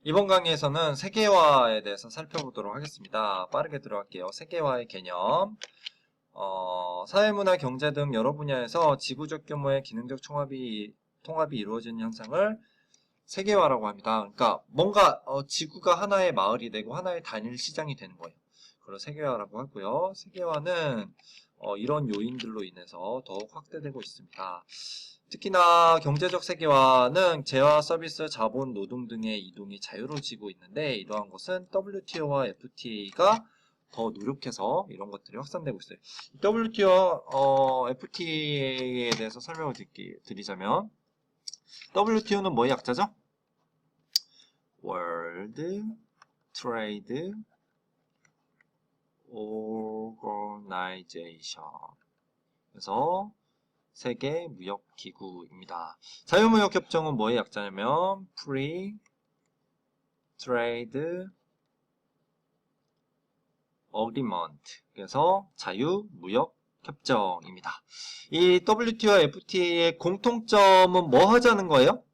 이번 강의에서는 세계화에 대해서 살펴보도록 하겠습니다. 빠르게 들어갈게요. 세계화의 개념. 사회문화, 경제 등 여러 분야에서 지구적 규모의 기능적 통합이 이루어지는 현상을 세계화라고 합니다. 그러니까 뭔가 지구가 하나의 마을이 되고 하나의 단일 시장이 되는 거예요. 그걸 세계화라고 하고요. 세계화는 이런 요인들로 인해서 더욱 확대되고 있습니다. 특히나 경제적 세계화는 재화, 서비스, 자본, 노동 등의 이동이 자유로워지고 있는데 이러한 것은 WTO와 FTA가 더 노력해서 이런 것들이 확산되고 있어요. WTO와 FTA에 대해서 설명을 드리자면 WTO는 뭐의 약자죠? World Trade Organization. 그래서 세계 무역 기구입니다. 자유무역 협정은 뭐의 약자냐면 Free Trade Agreement. 그래서 자유무역 협정입니다. 이 WTO와 FTA의 공통점은 뭐 하자는 거예요?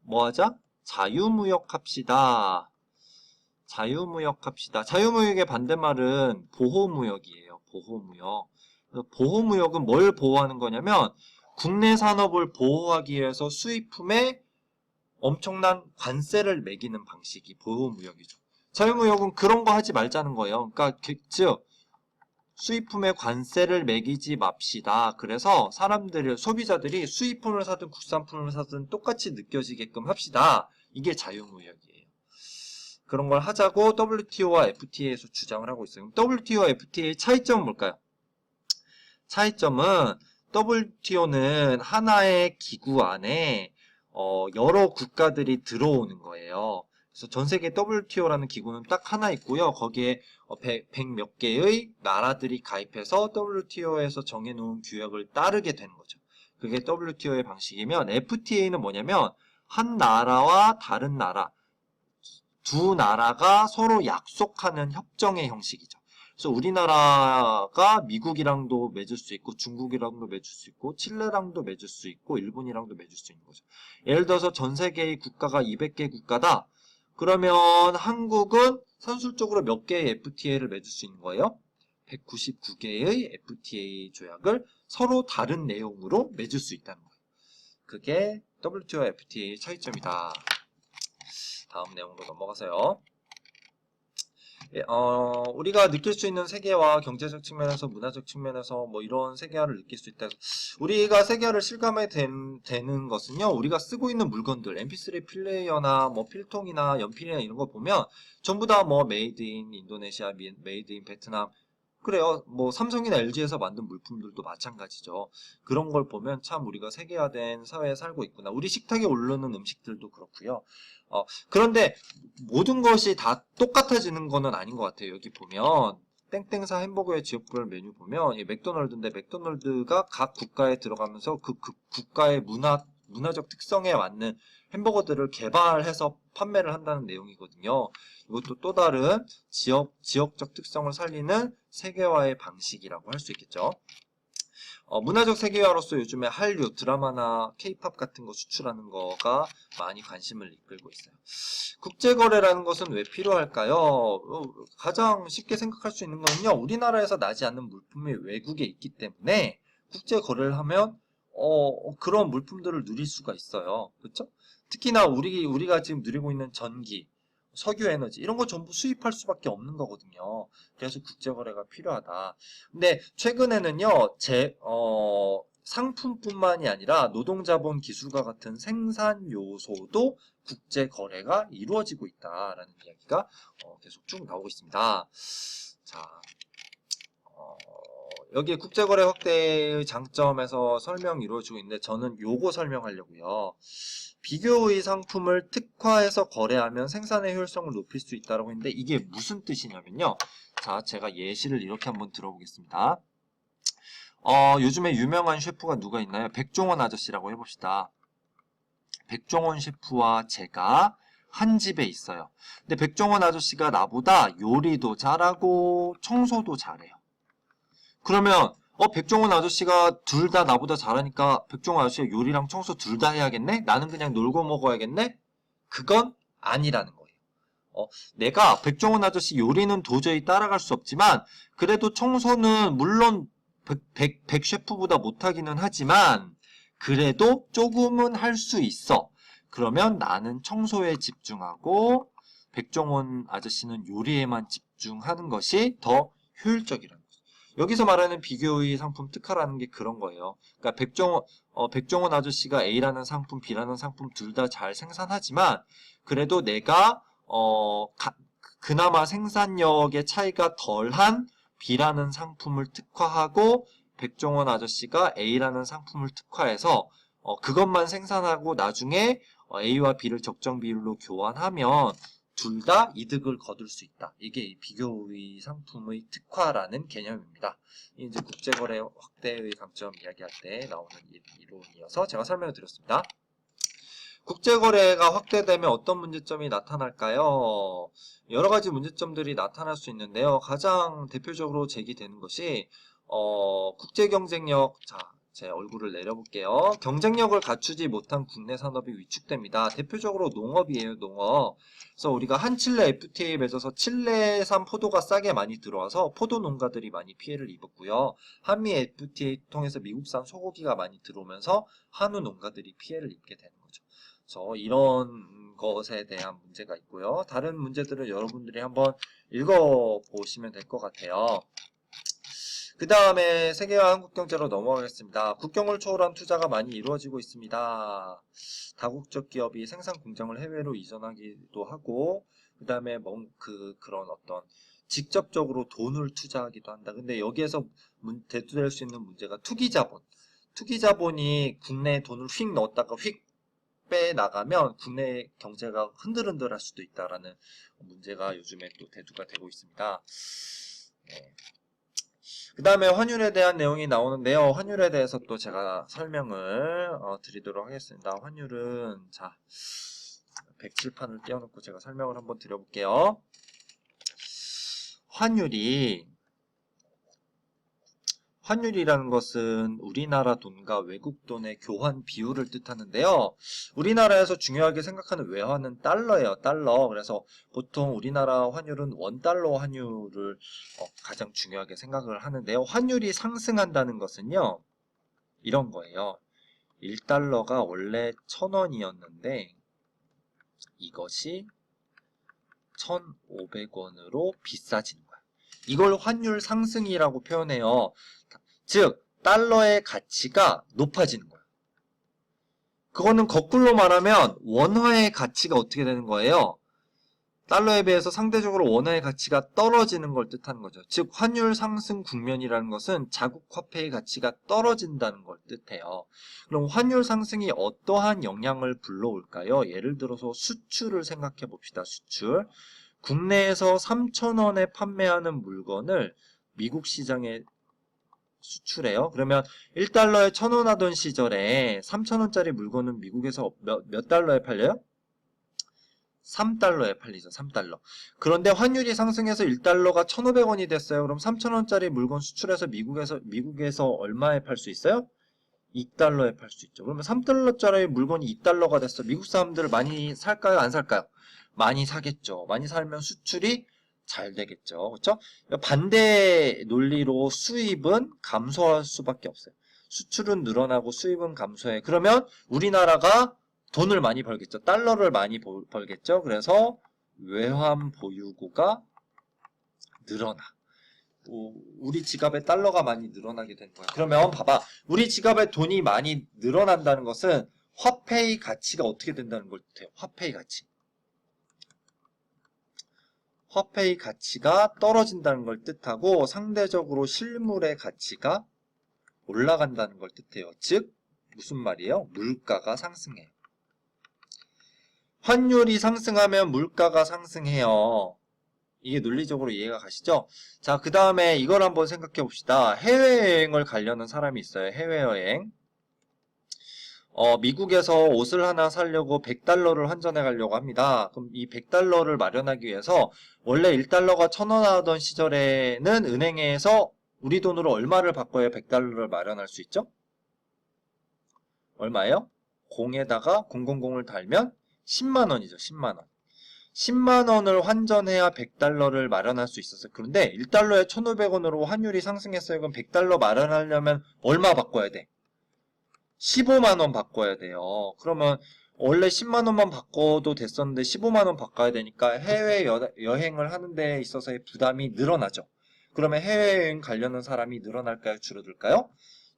뭐 하자? 자유무역 합시다. 자유무역 합시다. 자유무역의 반대말은 보호무역이에요. 보호무역. 보호무역은 뭘 보호하는 거냐면 국내 산업을 보호하기 위해서 수입품에 엄청난 관세를 매기는 방식이 보호무역이죠. 자유무역은 그런 거 하지 말자는 거예요. 그러니까 즉 수입품에 관세를 매기지 맙시다. 그래서 사람들이 소비자들이 수입품을 사든 국산품을 사든 똑같이 느껴지게끔 합시다. 이게 자유무역이에요. 그런 걸 하자고 WTO와 FTA에서 주장을 하고 있어요. WTO와 FTA의 차이점은 뭘까요? 차이점은 WTO는 하나의 기구 안에 여러 국가들이 들어오는 거예요. 그래서 전 세계 WTO라는 기구는 딱 하나 있고요. 거기에 100 몇 개의 나라들이 가입해서 WTO에서 정해놓은 규약을 따르게 되는 거죠. 그게 WTO의 방식이면 FTA는 뭐냐면 한 나라와 다른 나라, 두 나라가 서로 약속하는 협정의 형식이죠. 그래서 우리나라가 미국이랑도 맺을 수 있고 중국이랑도 맺을 수 있고 칠레랑도 맺을 수 있고 일본이랑도 맺을 수 있는 거죠. 예를 들어서 전 세계의 국가가 200개 국가다. 그러면 한국은 산술적으로 몇 개의 FTA를 맺을 수 있는 거예요? 199개의 FTA 조약을 서로 다른 내용으로 맺을 수 있다는 거예요. 그게 WTO와 FTA의 차이점이다. 다음 내용으로 넘어가세요. 우리가 느낄 수 있는 세계화, 경제적 측면에서, 문화적 측면에서 뭐 이런 세계화를 느낄 수 있다. 우리가 세계화를 실감해 되는 것은요, 우리가 쓰고 있는 물건들, MP3 플레이어나 뭐 필통이나 연필이나 이런 거 보면 전부 다 뭐 메이드 인 인도네시아, 메이드 인 베트남, 그래요. 뭐 삼성이나 LG에서 만든 물품들도 마찬가지죠. 그런 걸 보면 참 우리가 세계화된 사회에 살고 있구나. 우리 식탁에 오르는 음식들도 그렇고요. 그런데 모든 것이 다 똑같아지는 거는 아닌 것 같아요. 여기 보면 땡땡사 햄버거의 지역별 메뉴 보면 이 맥도날드인데 맥도날드가 각 국가에 들어가면서 그 국가의 문화적 특성에 맞는 햄버거들을 개발해서 판매를 한다는 내용이거든요. 이것도 또 다른 지역적 특성을 살리는 세계화의 방식이라고 할 수 있겠죠. 문화적 세계화로서 요즘에 한류, 드라마나 케이팝 같은 거 수출하는 거가 많이 관심을 이끌고 있어요. 국제거래라는 것은 왜 필요할까요? 가장 쉽게 생각할 수 있는 거는요. 우리나라에서 나지 않는 물품이 외국에 있기 때문에 국제거래를 하면 그런 물품들을 누릴 수가 있어요. 그렇죠? 특히나 우리가 지금 누리고 있는 전기, 석유 에너지 이런 거 전부 수입할 수밖에 없는 거거든요. 그래서 국제거래가 필요하다. 근데 최근에는요, 상품뿐만이 아니라 노동자본 기술과 같은 생산 요소도 국제거래가 이루어지고 있다라는 이야기가 계속 쭉 나오고 있습니다. 자, 여기 국제거래 확대의 장점에서 설명이 이루어지고 있는데 저는 요거 설명하려고요. 비교의 상품을 특화해서 거래하면 생산의 효율성을 높일 수 있다고 했는데 이게 무슨 뜻이냐면요. 자, 제가 예시를 이렇게 한번 들어보겠습니다. 요즘에 유명한 셰프가 누가 있나요? 백종원 아저씨라고 해봅시다. 백종원 셰프와 제가 한 집에 있어요. 근데 백종원 아저씨가 나보다 요리도 잘하고 청소도 잘해요. 그러면 백종원 아저씨가 둘 다 나보다 잘하니까 백종원 아저씨가 요리랑 청소 둘 다 해야겠네? 나는 그냥 놀고 먹어야겠네? 그건 아니라는 거예요. 내가 백종원 아저씨 요리는 도저히 따라갈 수 없지만 그래도 청소는 물론 백 셰프보다 못하기는 하지만 그래도 조금은 할 수 있어. 그러면 나는 청소에 집중하고 백종원 아저씨는 요리에만 집중하는 것이 더 효율적이라는 거죠. 여기서 말하는 비교의 상품 특화라는 게 그런 거예요. 그러니까 백종원 아저씨가 A라는 상품, B라는 상품 둘 다 잘 생산하지만 그래도 내가 그나마 생산력의 차이가 덜한 B라는 상품을 특화하고 백종원 아저씨가 A라는 상품을 특화해서 그것만 생산하고 나중에 A와 B를 적정 비율로 교환하면 둘 다 이득을 거둘 수 있다. 이게 이 비교의 상품의 특화라는 개념입니다. 이제 국제거래 확대의 강점 이야기할 때 나오는 이론이어서 제가 설명을 드렸습니다. 국제거래가 확대되면 어떤 문제점이 나타날까요? 여러 가지 문제점들이 나타날 수 있는데요. 가장 대표적으로 제기되는 것이 국제경쟁력, 자, 제 얼굴을 내려볼게요. 경쟁력을 갖추지 못한 국내 산업이 위축됩니다. 대표적으로 농업이에요, 농업. 그래서 우리가 한칠레 FTA 맺어서 칠레산 포도가 싸게 많이 들어와서 포도 농가들이 많이 피해를 입었고요. 한미 FTA 통해서 미국산 소고기가 많이 들어오면서 한우 농가들이 피해를 입게 되는 거죠. 그래서 이런 것에 대한 문제가 있고요. 다른 문제들을 여러분들이 한번 읽어보시면 될 것 같아요. 그 다음에 세계화 한국 경제로 넘어가겠습니다. 국경을 초월한 투자가 많이 이루어지고 있습니다. 다국적 기업이 생산 공장을 해외로 이전하기도 하고, 그 다음에 그런 어떤 직접적으로 돈을 투자하기도 한다. 근데 여기에서 대두될 수 있는 문제가 투기자본. 투기자본이 국내에 돈을 휙 넣었다가 휙 빼나가면 국내 경제가 흔들흔들할 수도 있다라는 문제가 요즘에 또 대두가 되고 있습니다. 네. 그 다음에 환율에 대한 내용이 나오는데요. 환율에 대해서 또 제가 설명을 드리도록 하겠습니다. 환율은 자 107판을 띄워놓고 제가 설명을 한번 드려볼게요. 환율이라는 것은 우리나라 돈과 외국 돈의 교환 비율을 뜻하는데요. 우리나라에서 중요하게 생각하는 외화는 달러예요. 달러. 그래서 보통 우리나라 환율은 원달러 환율을 가장 중요하게 생각을 하는데요. 환율이 상승한다는 것은요. 이런 거예요. 1달러가 원래 1,000원이었는데 이것이 1,500원으로 비싸지는 거예요. 이걸 환율 상승이라고 표현해요. 즉 달러의 가치가 높아지는 거예요. 그거는 거꾸로 말하면 원화의 가치가 어떻게 되는 거예요? 달러에 비해서 상대적으로 원화의 가치가 떨어지는 걸 뜻하는 거죠. 즉 환율 상승 국면이라는 것은 자국 화폐의 가치가 떨어진다는 걸 뜻해요. 그럼 환율 상승이 어떠한 영향을 불러올까요? 예를 들어서 수출을 생각해 봅시다. 수출. 국내에서 3,000원에 판매하는 물건을 미국 시장에 수출해요. 그러면 1달러에 1,000원 하던 시절에 3,000원짜리 물건은 미국에서 몇 달러에 팔려요? 3달러에 팔리죠. 3달러. 그런데 환율이 상승해서 1달러가 1,500원이 됐어요. 그럼 3,000원짜리 물건 수출해서 미국에서 얼마에 팔 수 있어요? 2달러에 팔 수 있죠. 그러면 3달러짜리 물건이 2달러가 됐어. 미국 사람들 많이 살까요? 안 살까요? 많이 사겠죠. 많이 살면 수출이 잘 되겠죠. 그렇죠? 반대 논리로 수입은 감소할 수밖에 없어요. 수출은 늘어나고 수입은 감소해. 그러면 우리나라가 돈을 많이 벌겠죠. 달러를 많이 벌겠죠. 그래서 외환 보유고가 늘어나. 우리 지갑에 달러가 많이 늘어나게 된 거야. 그러면 봐봐. 우리 지갑에 돈이 많이 늘어난다는 것은 화폐의 가치가 어떻게 된다는 걸 뜻해요. 화폐의 가치. 화폐의 가치가 떨어진다는 걸 뜻하고 상대적으로 실물의 가치가 올라간다는 걸 뜻해요. 즉 무슨 말이에요? 물가가 상승해요. 환율이 상승하면 물가가 상승해요. 이게 논리적으로 이해가 가시죠? 자, 그 다음에 이걸 한번 생각해 봅시다. 해외여행을 가려는 사람이 있어요. 해외여행. 미국에서 옷을 하나 사려고 100달러를 환전해 가려고 합니다. 그럼 이 100달러를 마련하기 위해서 원래 1달러가 1,000원 하던 시절에는 은행에서 우리 돈으로 얼마를 바꿔야 100달러를 마련할 수 있죠? 얼마예요? 0에다가 000을 달면 10만 원이죠. 10만 원. 10만원을 환전해야 100달러를 마련할 수 있었어요. 그런데 1달러에 1,500원으로 환율이 상승했어요. 그럼 100달러 마련하려면 얼마 바꿔야 돼? 15만원 바꿔야 돼요. 그러면 원래 10만원만 바꿔도 됐었는데 15만원 바꿔야 되니까 해외 여행을 하는 데 있어서의 부담이 늘어나죠. 그러면 해외여행 가려는 사람이 늘어날까요? 줄어들까요?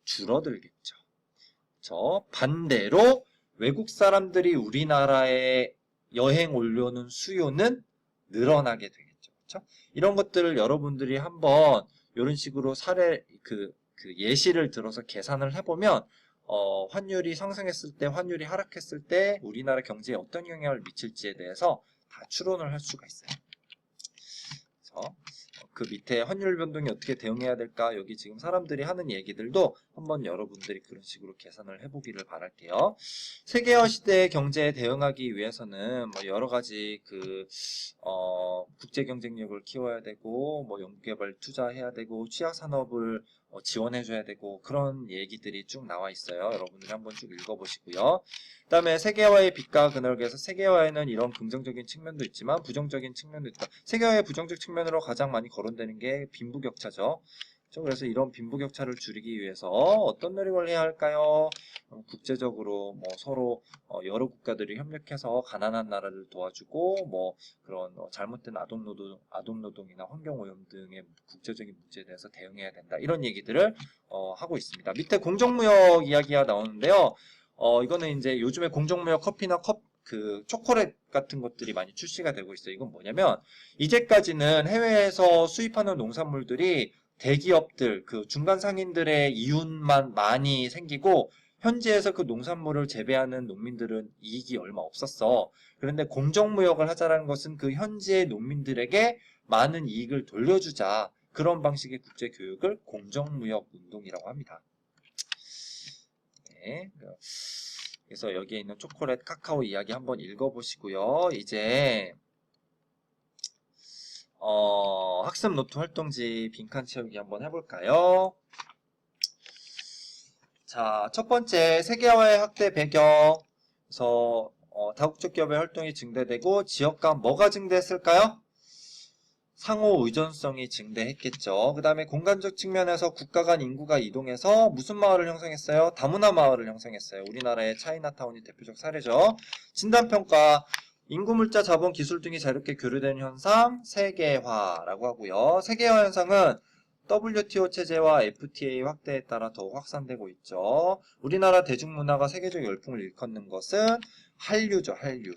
줄어들겠죠. 반대로 외국 사람들이 우리나라에 여행 오려는 수요는 늘어나게 되겠죠. 그렇죠? 이런 것들을 여러분들이 한번 이런 식으로 그 예시를 들어서 계산을 해보면 환율이 상승했을 때, 환율이 하락했을 때 우리나라 경제에 어떤 영향을 미칠지에 대해서 다 추론을 할 수가 있어요. 그래서 그 밑에 환율 변동이 어떻게 대응해야 될까? 여기 지금 사람들이 하는 얘기들도 한번 여러분들이 그런 식으로 계산을 해보기를 바랄게요. 세계화 시대의 경제에 대응하기 위해서는 뭐 여러 가지 국제 경쟁력을 키워야 되고, 뭐 연구개발 투자해야 되고, 취약 산업을 지원해줘야 되고, 그런 얘기들이 쭉 나와 있어요. 여러분들이 한번 쭉 읽어보시고요. 그 다음에 세계화의 빛과 그늘에서 세계화에는 이런 긍정적인 측면도 있지만 부정적인 측면도 있다. 세계화의 부정적 측면으로 가장 많이 거론되는 게 빈부격차죠. 그래서 이런 빈부격차를 줄이기 위해서 어떤 노력을 해야 할까요? 국제적으로 뭐 서로 여러 국가들이 협력해서 가난한 나라를 도와주고 뭐 그런 잘못된 아동노동이나 환경오염 등의 국제적인 문제에 대해서 대응해야 된다. 이런 얘기들을 하고 있습니다. 밑에 공정무역 이야기가 나오는데요. 이거는 이제 요즘에 공정무역 커피나 초콜릿 같은 것들이 많이 출시가 되고 있어요. 이건 뭐냐면 이제까지는 해외에서 수입하는 농산물들이 대기업들, 중간 상인들의 이윤만 많이 생기고 현지에서 그 농산물을 재배하는 농민들은 이익이 얼마 없었어. 그런데 공정무역을 하자라는 것은 그 현지의 농민들에게 많은 이익을 돌려주자. 그런 방식의 국제교육을 공정무역 운동이라고 합니다. 네. 그래서 여기에 있는 초콜릿, 카카오 이야기 한번 읽어보시고요. 이제 학습 노트 활동지 빈칸 채우기 한번 해볼까요? 자, 첫 번째 세계화의 확대 배경. 그래서 다국적 기업의 활동이 증대되고 지역 간 뭐가 증대했을까요? 상호 의존성이 증대했겠죠. 그 다음에 공간적 측면에서 국가 간 인구가 이동해서 무슨 마을을 형성했어요? 다문화 마을을 형성했어요. 우리나라의 차이나타운이 대표적 사례죠. 진단평가, 인구, 물자, 자본, 기술 등이 자유롭게 교류되는 현상, 세계화라고 하고요. 세계화 현상은 WTO 체제와 FTA 확대에 따라 더욱 확산되고 있죠. 우리나라 대중문화가 세계적 열풍을 일컫는 것은 한류죠, 한류.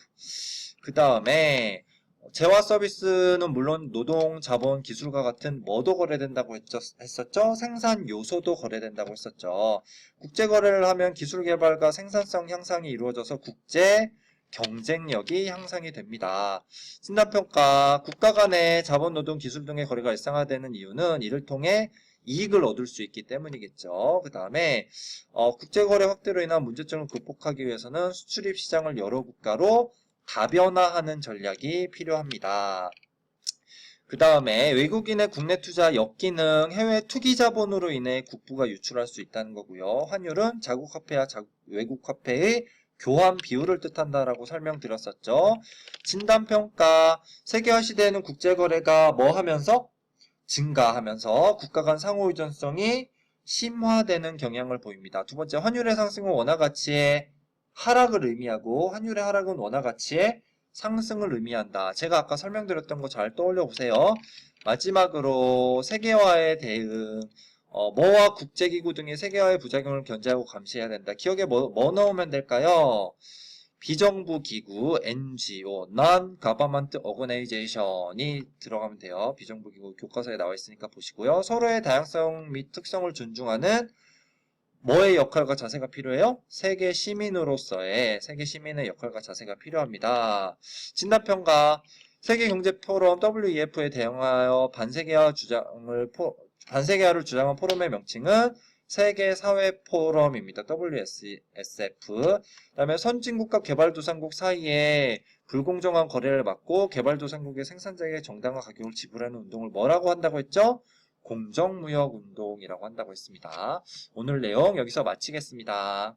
그 다음에 재화 서비스는 물론 노동, 자본, 기술과 같은 뭐도 거래된다고 했었죠? 생산 요소도 거래된다고 했었죠. 국제 거래를 하면 기술 개발과 생산성 향상이 이루어져서 국제 경쟁력이 향상이 됩니다. 진단평가, 국가 간의 자본, 노동, 기술 등의 거래가 일상화되는 이유는 이를 통해 이익을 얻을 수 있기 때문이겠죠. 그 다음에 국제거래 확대로 인한 문제점을 극복하기 위해서는 수출입 시장을 여러 국가로 다변화하는 전략이 필요합니다. 그 다음에 외국인의 국내 투자 역기능, 해외 투기 자본으로 인해 국부가 유출할 수 있다는 거고요. 환율은 자국 화폐와 외국 화폐의 교환 비율을 뜻한다라고 설명드렸었죠. 진단평가, 세계화 시대에는 국제거래가 뭐 하면서? 증가하면서 국가 간 상호의존성이 심화되는 경향을 보입니다. 두 번째, 환율의 상승은 원화 가치의 하락을 의미하고 환율의 하락은 원화 가치의 상승을 의미한다. 제가 아까 설명드렸던 거 잘 떠올려 보세요. 마지막으로 세계화의 대응, 뭐와 국제기구 등의 세계화의 부작용을 견제하고 감시해야 된다. 기억에 뭐 넣으면 될까요? 비정부 기구, NGO, Non-Government Organization이 들어가면 돼요. 비정부 기구 교과서에 나와 있으니까 보시고요. 서로의 다양성 및 특성을 존중하는 뭐의 역할과 자세가 필요해요? 세계 시민으로서의 세계 시민의 역할과 자세가 필요합니다. 진단평가, 세계경제포럼 WEF에 대응하여 반세계화를 주장한 포럼의 명칭은 세계사회포럼입니다. WSF. 그 다음에 선진국과 개발도상국 사이에 불공정한 거래를 막고 개발도상국의 생산자에게 정당한 가격을 지불하는 운동을 뭐라고 한다고 했죠? 공정무역운동이라고 한다고 했습니다. 오늘 내용 여기서 마치겠습니다.